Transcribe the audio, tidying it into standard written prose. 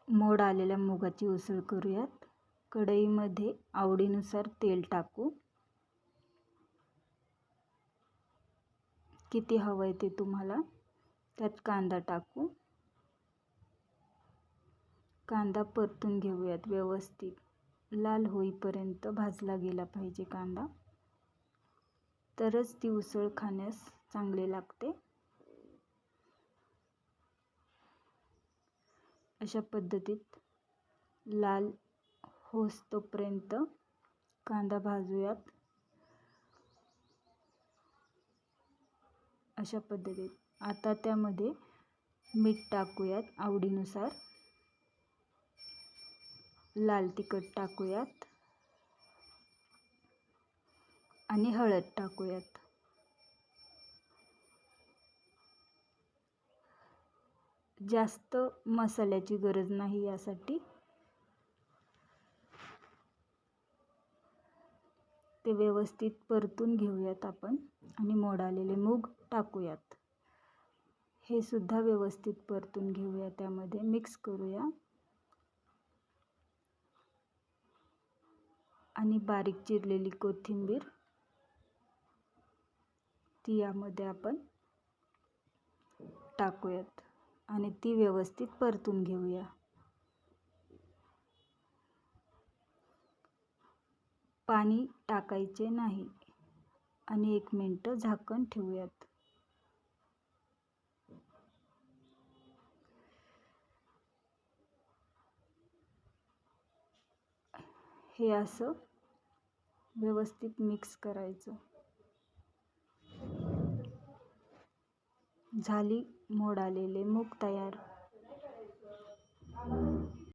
मोड आलेल्या मुगाची उसळ करूयात। कढईमध्ये आवडीनुसार तेल टाकू। किती हवंय ते तुम्हाला। त्यात कांदा टाकू। कांदा परतून घेऊयात व्यवस्थित, लाल होईपर्यंत भाजला गेला पाहिजे कांदा, तरच ती उसळ खाण्यास चांगली लागते। अशा पद्धतीत लाल होईस्तोपर्यंत कांदा भाजूयात। अशा पद्धतीत आता त्यामध्ये मीठ टाकूयात आवडीनुसार, लाल तिखट टाकूयात आणि हळद टाकूयात। जास्त मसाल्याची गरज नाही यासाठी। ते व्यवस्थित परतून घेऊयात आपण आणि मोड आलेले मूग टाकूयात। हे सुद्धा व्यवस्थित परतून घेऊया, त्यामध्ये मिक्स करूया आणि बारीक चिरलेली कोथिंबीर ती यामध्ये आपण टाकूयात आणि ती व्यवस्थित परतून घेऊया। पाणी टाकायचे नाही आणि 1 मिनिट झाकण ठेवूयात। हे असं व्यवस्थित मिक्स करायचं। झाली मोड आलेले मूग तयार।